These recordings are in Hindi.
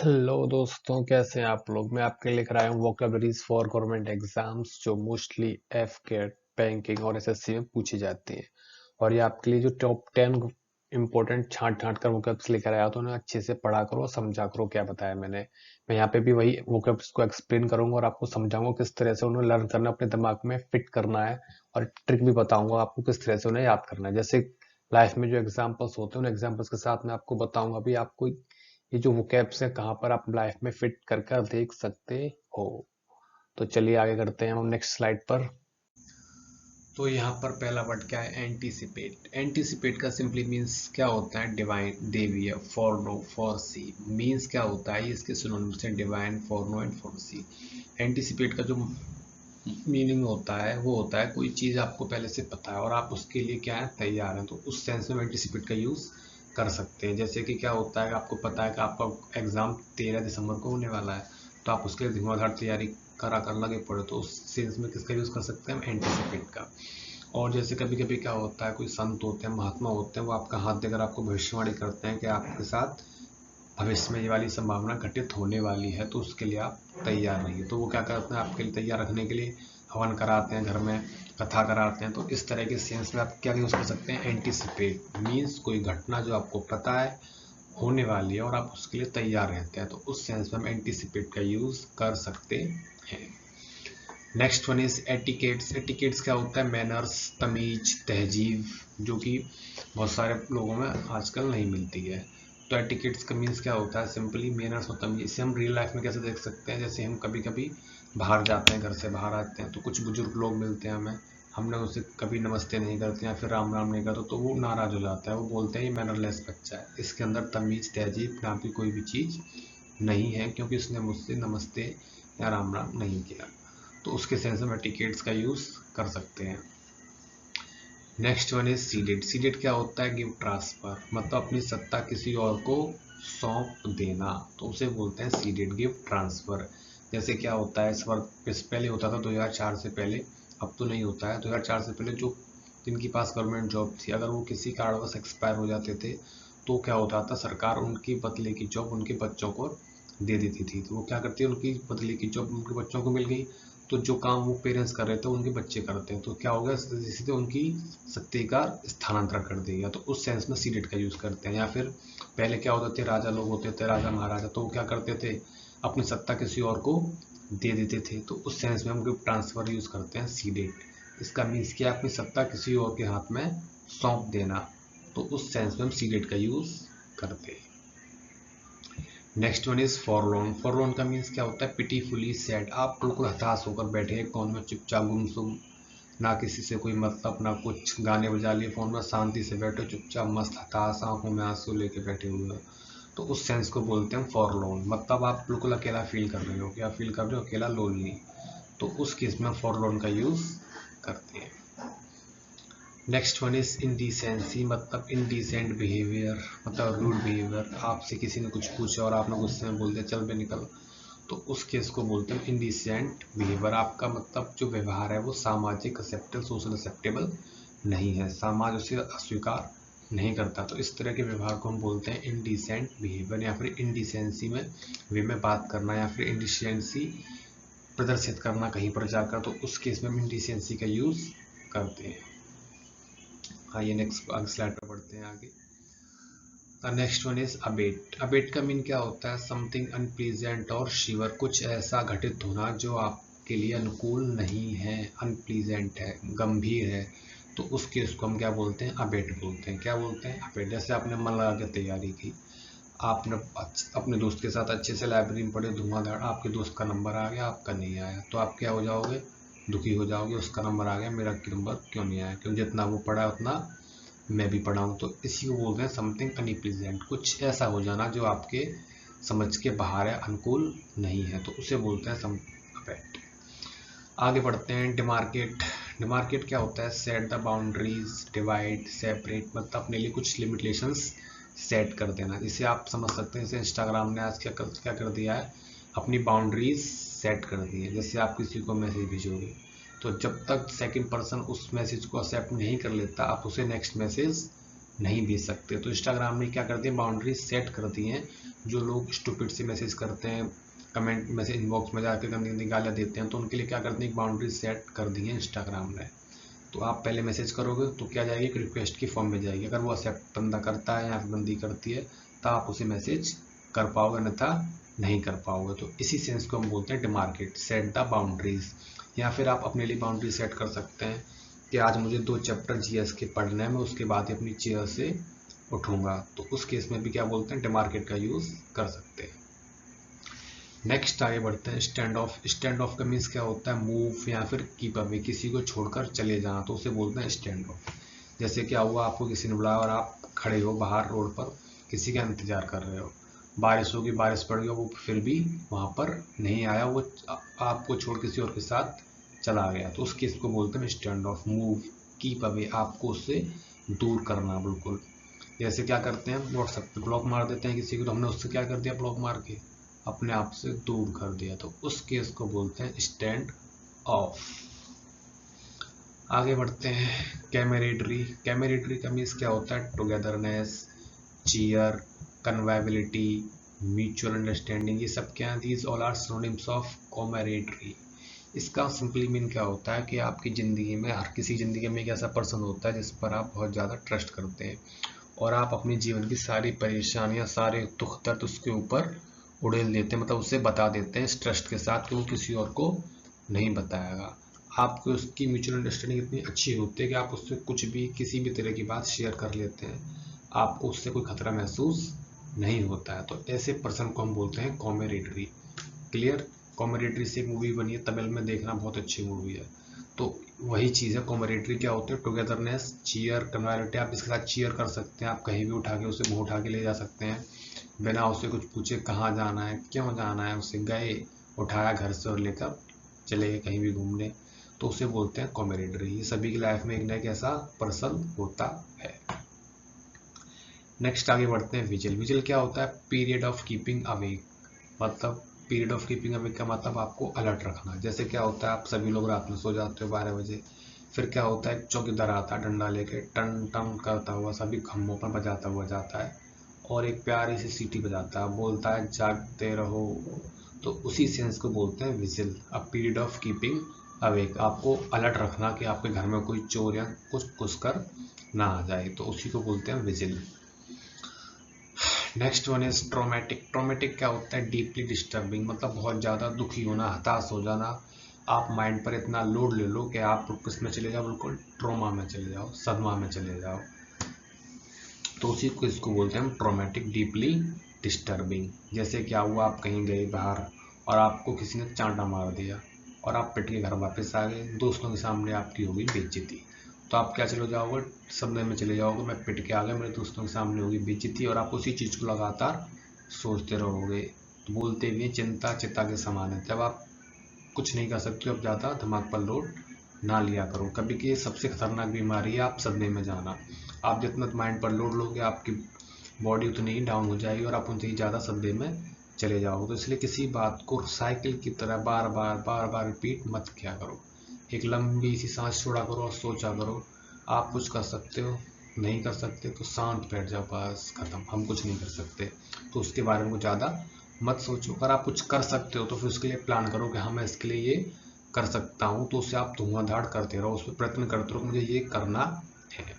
हेलो दोस्तों, कैसे हैं आप लोग। मैं आपके लिए लेकर आया हूँ वोकेबलरीज फॉर गवर्नमेंट एग्जाम्स जो मोस्टली एफकेट, बैंकिंग और एसएससी में पूछी जाती हैं। और ये आपके लिए जो टॉप 10 इंपॉर्टेंट छांट छांट कर वोकेब्स लेकर आया, तो उन्हें अच्छे से पढ़ा करो, समझा करो क्या बताया मैंने। मैं यहाँ पे भी वही वोकेब्स को एक्सप्लेन करूंगा और आपको समझाऊंगा किस तरह से उन्हें लर्न करना, अपने दिमाग में फिट करना है। और ट्रिक भी बताऊंगा आपको किस तरह से उन्हें याद करना है। जैसे लाइफ में जो एग्जाम्पल्स होते हैं, उन एग्जाम्पल्स के साथ मैं आपको बताऊंगा भी आपको ये जो वोकैब्स है कहाँ पर आप लाइफ में फिट कर कर देख सकते हो। तो चलिए आगे करते हैं हम नेक्स्ट स्लाइड पर। तो यहाँ पर पहला वर्ड क्या है? एंटीसिपेट। एंटीसिपेट का सिंपली मीन्स क्या होता है? डिवाइन, देवीय, foreknow, foresee. Means क्या होता है? इसके सिनोनिम्स हैं divine, foreknow and foresee. Anticipate का जो मीनिंग होता है वो होता है कोई चीज़ आपको पहले से पता है और आप उसके लिए क्या है, तैयार हैं। तो उस सेंस में एंटीसिपेट का यूज़ कर सकते हैं। जैसे कि क्या होता है, आपको पता है कि आपका एग्ज़ाम 13 दिसंबर को होने वाला है, तो आप उसके लिए धुआंधार तैयारी करा कर लगे पड़े, तो उस सेंस में किसका यूज़ कर सकते हैं हम? एंटीसिपेट का। और जैसे कभी कभी क्या होता है, कोई संत होते हैं, महात्मा होते हैं, वो आपका हाथ देकर आपको भविष्यवाणी करते हैं कि आपके साथ भविष्य में ये वाली संभावना घटित होने वाली है, तो उसके लिए आप तैयार रहिए। तो वो क्या करते हैं, आपके लिए तैयार रखने के लिए हवन कराते हैं, घर में कथा कराते हैं। तो इस तरह के सेंस में आप क्या यूज़ कर सकते हैं? एंटीसिपेट मीन्स कोई घटना जो आपको पता है होने वाली है और आप उसके लिए तैयार रहते हैं, तो उस सेंस में हम एंटीसिपेट का यूज़ कर सकते हैं। Next one is etiquettes. Etiquettes क्या होता है? मैनर्स, तमीज, तहजीब, जो कि बहुत सारे लोगों में आजकल नहीं मिलती है। तो एटिकेट्स का मीन्स क्या होता है? सिंपली मैनर्स और तमीज। इसे हम रियल लाइफ में कैसे देख सकते हैं? जैसे हम कभी कभी बाहर जाते हैं, घर से बाहर आते हैं, तो कुछ बुजुर्ग लोग मिलते हैं हमें, हमने उनसे कभी नमस्ते नहीं करते या फिर राम राम नहीं करते, तो वो नाराज हो जाता है, वो बोलते हैं ये मैनरलेस बच्चा है, इसके अंदर तमीज, तहजीब नाम की कोई भी चीज़ नहीं है, क्योंकि उसने मुझसे नमस्ते या राम राम नहीं किया। तो उसके सेंस में टिकट्स का यूज़ कर सकते हैं। Next one is seeded. Seeded क्या होता है? गिव ट्रांसफर, मतलब अपनी सत्ता किसी और को सौंप देना, तो उसे बोलते हैं सीडेड, गिव ट्रांसफर। जैसे क्या होता है, इस वर्ष पहले होता था 2004 से पहले, अब तो नहीं होता है। 2004 से पहले जो जिनके पास गवर्नमेंट जॉब थी, अगर वो किसी कारणवश एक्सपायर हो जाते थे, तो क्या होता था, सरकार उनकी बदले की जॉब उनके बच्चों को दे देती थी। तो वो क्या करती है, उनकी बदले की जॉब उनके बच्चों को मिल गई, तो जो काम वो पेरेंट्स कर रहे थे उनके बच्चे करते हैं, तो क्या हो गया, सीधे सीधे उनकी सत्ता का स्थानांतरण कर दिया। तो उस सेंस में सीडेड का यूज़ करते हैं। या फिर पहले क्या होते थे, राजा लोग होते थे, राजा महाराजा, तो वो क्या करते थे, अपनी सत्ता किसी और को दे देते थे, तो उस सेंस में हम गिफ्ट ट्रांसफर यूज़ करते हैं सीडेड। इसका मीन्स क्या है? अपनी सत्ता किसी और के हाथ में सौंप देना, तो उस सेंस में हम सीडेड का यूज़ करते हैं। Next one is forlorn. Forlorn का मीन्स क्या होता है? पिटीफुली सैड, आप बिल्कुल हताश होकर बैठे हैं कोने में, चुपचाप गुमसुम, ना किसी से कोई मतलब, ना कुछ, गाने बजा लिए फोन में, शांति से बैठे चुपचाप मस्त हताश, आंखों में आंसू लेके बैठे हुए हो, तो उस सेंस को बोलते हैं फॉरलॉन। मतलब आप बिल्कुल अकेला फील कर रहे हो, क्या फील कर रहे हो? अकेला, लोनली, तो उस केस में फॉरलॉन का यूज करते हैं। नेक्स्ट वन इज इनडिसेंसी, मतलब इनडिसेंट बिहेवियर, मतलब रूड बिहेवियर। आपसे किसी ने कुछ पूछा और आपने गुस्से में बोल दिया चल बे निकल, तो उस केस को बोलते हैं इनडिसेंट बिहेवियर। आपका मतलब जो व्यवहार है वो सामाजिक एक्सेप्टेबल, सोशल एक्सेप्टेबल नहीं है, समाज उसे अस्वीकार नहीं करता, तो इस तरह के व्यवहार को हम बोलते हैं इनडिसेंट बिहेवियर। या फिर इनडिसेंसी में वे में बात करना, या फिर इनडिसेंसी प्रदर्शित करना कहीं पर जाकर, तो उस केस में हम इनडिसेंसी का यूज करते हैं। आइए नेक्स्ट स्लाइड पर बढ़ते हैं आगे। The next one is abate. Abate का मीन क्या होता है? समथिंग अनप्लीजेंट और शिवर, कुछ ऐसा घटित होना जो आपके लिए अनुकूल नहीं है, अनप्लीजेंट है, गंभीर है, तो उस केस को हम क्या बोलते हैं? अबेट बोलते हैं। क्या बोलते हैं? अबेट। जैसे आपने मन लगा के तैयारी की, आपने अपने दोस्त के साथ अच्छे से लाइब्रेरी में पढ़े, धुआंधार, आपके दोस्त का नंबर आ गया, आपका नहीं आया, तो आप क्या हो जाओगे? दुखी हो जाओगे, उसका नंबर आ गया, मेरा नंबर क्यों नहीं आया? क्यों? जितना वो पढ़ा है उतना मैं भी पढ़ा हूँ। तो इसी को बोलते हैं समथिंग अनप्लीजेंट, कुछ ऐसा हो जाना जो आपके समझ के बाहर है, अनुकूल नहीं है, तो उसे बोलते हैं सम अबेट। आगे बढ़ते हैं। डिमार्केट। डिमार्केट क्या होता है? Set the boundaries, divide, separate, मतलब अपने लिए कुछ लिमिटेशंस सेट कर देना। इसे आप समझ सकते हैं, जैसे इंस्टाग्राम ने आज क्या कर दिया है, अपनी बाउंड्रीज सेट कर दी है। जैसे आप किसी को मैसेज भेजोगे, तो जब तक सेकंड पर्सन उस मैसेज को एक्सेप्ट नहीं कर लेता, आप उसे नेक्स्ट मैसेज नहीं भेज सकते। तो इंस्टाग्राम ने क्या कर दिया, बाउंड्री सेट कर दी हैं। जो लोग स्टूपिड से मैसेज करते हैं, कमेंट मैसेज इनबॉक्स में जाकर गंदी गंदी गालियाँ देते हैं, तो उनके लिए क्या करते हैं, एक बाउंड्री सेट कर दी है इंस्टाग्राम ने। तो आप पहले मैसेज करोगे तो क्या जाएगी, एक रिक्वेस्ट की फॉर्म में जाएगी। अगर वो एक्सेप्ट बंदा करता है या फिर बंदी करती है तो आप उसे मैसेज कर पाओगे, अन्यथा नहीं कर पाओगे। तो इसी सेंस को हम बोलते हैं डिमार्केट, सेट द बाउंड्रीज। या फिर आप अपने लिए बाउंड्री सेट कर सकते हैं कि आज मुझे 2 चैप्टर जीएस के पढ़ने हैं, मैं उसके बाद ही अपनी चेयर से उठूंगा। तो उस केस में भी क्या बोलते हैं, डिमार्केट का यूज़ कर सकते हैं। नेक्स्ट आगे बढ़ते हैं, स्टैंड ऑफ। स्टैंड ऑफ का मीन्स क्या होता है, मूव या फिर कीप अवे, किसी को छोड़कर चले जाना, तो उसे बोलते हैं स्टैंड ऑफ। जैसे क्या हुआ, आपको किसी ने बुलाया और आप खड़े हो बाहर रोड पर, किसी का इंतजार कर रहे हो, बारिश होगी, बारिश पड़ गई, वो फिर भी वहाँ पर नहीं आया, वो आपको छोड़ किसी और के साथ चला गया, तो उस केस को बोलते हैं stand of. Move, keep away, आपको उससे दूर करना बिल्कुल। जैसे क्या करते हैं, व्हाट्सएप पे ब्लॉक मार देते हैं किसी को, तो हमने उससे क्या कर दिया, ब्लॉक मार के अपने आप से दूर कर दिया, तो उस केस को बोलते हैं स्टैंड ऑफ। आगे बढ़ते हैं, कैमरेडरी। कैमरेडरी का मीन्स क्या होता है, togetherness, cheer, conviviality, mutual understanding, ये सब क्या है, these all are synonyms of camaraderie. इसका सिंपली मीन क्या होता है कि आपकी ज़िंदगी में, हर किसी ज़िंदगी में एक ऐसा पर्सन होता है जिस पर आप बहुत ज़्यादा ट्रस्ट करते हैं और आप अपने जीवन की सारी परेशानियां, सारे दुख दर्द उसके ऊपर उड़ेल देते हैं, मतलब उसे बता देते हैं इस ट्रस्ट के साथ कि वो किसी और को नहीं बताएगा। आपको उसकी म्यूचुअल अंडरस्टैंडिंग इतनी अच्छी होती है कि आप उससे कुछ भी, किसी भी तरह की बात शेयर कर लेते हैं, आपको उससे कोई खतरा महसूस नहीं होता है। तो ऐसे पर्सन को हम बोलते हैं कॉमरेडरी। क्लियर। कॉमरेडरी से एक मूवी बनी है, तमिल में, देखना, बहुत अच्छी मूवी है। तो वही चीज़ है, कॉमरेडरी क्या होती है, टुगेदरनेस, चीयर, कन्वाइबिलिटी। आप इसके साथ चीयर कर सकते हैं, आप कहीं भी उठा के उसे मुँह उठा के ले जा सकते हैं, बिना उससे कुछ पूछे कहाँ जाना है, क्यों जाना है, उसे गए, उठाया घर से और लेकर चले गए कहीं भी घूमने, तो उसे बोलते हैं कॉमरेडरी। ये सभी की लाइफ में एक ना एक ऐसा पर्सन होता है। नेक्स्ट आगे बढ़ते हैं, विजिल। विजिल क्या होता है, पीरियड ऑफ कीपिंग अवेक। मतलब पीरियड ऑफ कीपिंग अवेक का मतलब आपको अलर्ट रखना। जैसे क्या होता है, आप सभी लोग रात में सो जाते हो 12 बजे, फिर क्या होता है, चौकीदार आता है डंडा लेके, टन टन करता हुआ सभी खम्भों पर बजाता हुआ जाता है और एक प्यारी सी सीटी बजाता है, बोलता है जागते रहो। तो उसी सेंस को बोलते हैं vigil, a period of keeping awake. आपको अलर्ट रखना कि आपके घर में कोई चोर या कुछ घुसकर ना आ जाए, तो उसी को बोलते हैं vigil. Next one is traumatic. Traumatic क्या होता है, डीपली डिस्टर्बिंग, मतलब बहुत ज़्यादा दुखी होना, हताश हो जाना। आप माइंड पर इतना लोड ले लो कि आप किस में चले जाओ, बिल्कुल ट्रोमा में चले जाओ, सदमा में चले जाओ, तो उसी को, इसको बोलते हैं हम ट्रोमेटिक, डीपली डिस्टर्बिंग। जैसे क्या हुआ, आप कहीं गए बाहर और आपको किसी ने चांटा मार दिया और आप पिट के घर वापस आ गए, दोस्तों के सामने आपकी होगी बेइज्जती, तो आप क्या चले जाओगे, सदमे में चले जाओगे, मैं पिट के आ गया, मेरे दोस्तों के सामने होगी बेइज्जती, और आप उसी चीज़ को लगातार सोचते रहोगे। तो बोलते भी चिंता चिता के समान है, जब आप कुछ नहीं कर सकते हो, अब ज़्यादा दिमाग पर लोड ना लिया करो। कभी की सबसे खतरनाक बीमारी है आप सदमे में जाना। आप जितना माइंड पर लोड लोगे, आपकी बॉडी उतनी ही डाउन हो जाएगी और आप उनसे ही ज़्यादा सदमे में चले जाओगे। तो इसलिए किसी बात को साइकिल की तरह बार बार रिपीट मत किया करो। एक लंबी सी सांस छोड़ा करो और सोचा करो, आप कुछ कर सकते हो, नहीं कर सकते तो शांत बैठ जाओ, बस खत्म, हम कुछ नहीं कर सकते, तो उसके बारे में कुछ ज़्यादा मत सोचो। अगर आप कुछ कर सकते हो तो फिर उसके लिए प्लान करो कि हाँ मैं इसके लिए ये कर सकता हूँ, तो उससे आप धुआंधार करते रहो, उस पर प्रयत्न करते रहो, मुझे ये करना है।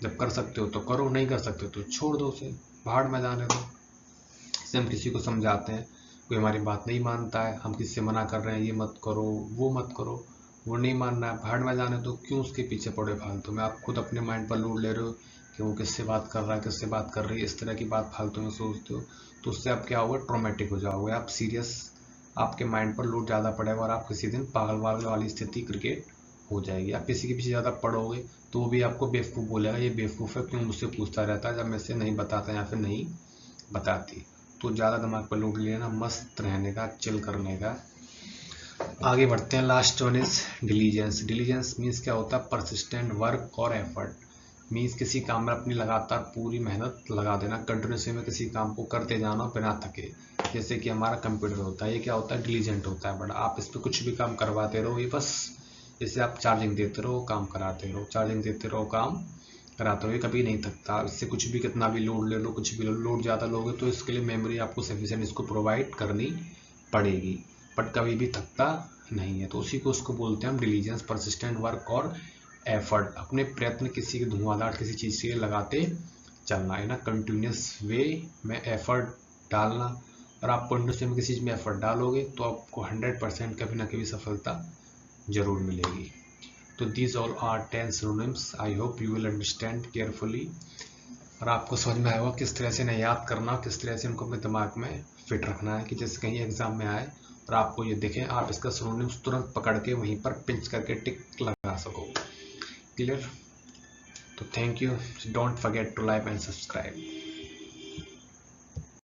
जब कर सकते हो तो करो, नहीं कर सकते तो छोड़ दो, उसे भाड़ में जाने दो। जैसे हम किसी को समझाते हैं, कोई हमारी बात नहीं मानता है, हम किसी से मना कर रहे हैं, ये मत करो, वो मत करो, वो नहीं मानना है, भाड़ में जाने दो, क्यों उसके पीछे पड़े फालतू में। आप खुद अपने माइंड पर लोड ले रहे हो कि वो किससे बात कर रहा है, किससे बात कर रही है, इस तरह की बात फालतू में सोचते हो, तो उससे आप क्या होगा, ट्रोमेटिक हो जाओगे, आप सीरियस, आपके माइंड पर लोड ज़्यादा पड़ेगा और आप किसी दिन पागल वागल वाली स्थिति क्रिएट हो जाएगी। आप किसी के पीछे ज़्यादा पढ़ोगे तो वो भी आपको बेवकूफ़ बोलेगा, ये बेवकूफ़ है, क्यों मुझसे पूछता रहता है जब मैं से नहीं बताता या फिर नहीं बताती। तो ज़्यादा दिमाग पर लोड लेना, मस्त रहने का, चिल करने का। आगे बढ़ते हैं, last one is diligence. Diligence means क्या होता है, परसिस्टेंट वर्क और एफर्ट। मीन्स किसी काम में अपनी लगातार पूरी मेहनत लगा देना, कंटिन्यूसली में किसी काम को करते जाना बिना थके। जैसे कि हमारा कंप्यूटर होता है, ये क्या होता है, डिलीजेंट होता है बड़ा, आप इस पर कुछ भी काम करवाते रहो, ये बस जैसे आप चार्जिंग देते रहो काम कराते रहो, चार्जिंग देते रहो काम कराते हुए कभी नहीं थकता। इससे कुछ भी, कितना भी लोड ले लो, कुछ भी लोड ज़्यादा लोगे तो इसके लिए मेमोरी आपको सफिशिएंट इसको प्रोवाइड करनी पड़ेगी, बट कभी भी थकता नहीं है। तो उसी को उसको बोलते हैं हम डिलीजेंस, परसिस्टेंट वर्क और एफर्ट। अपने प्रयत्न किसी धुआंधार किसी चीज़ के लिए लगाते चलना है ना, कंटिन्यूस वे में एफर्ट डालना। और आप कंटिन्यूस में किसी चीज़ में एफर्ट डालोगे तो आपको 100% कभी ना कभी सफलता जरूर मिलेगी। तो these all are 10 synonyms. I hope you will understand carefully. और आपको समझ में आएगा किस तरह से इन्हें याद करना, किस तरह से इनको अपने दिमाग में फिट रखना है कि जैसे कहीं एग्जाम में आए और आपको ये देखें, आप इसका सिनोनिम्स तुरंत पकड़ के वहीं पर पिंच करके टिक लगा सको। क्लियर? तो thank you, don't forget to like and subscribe.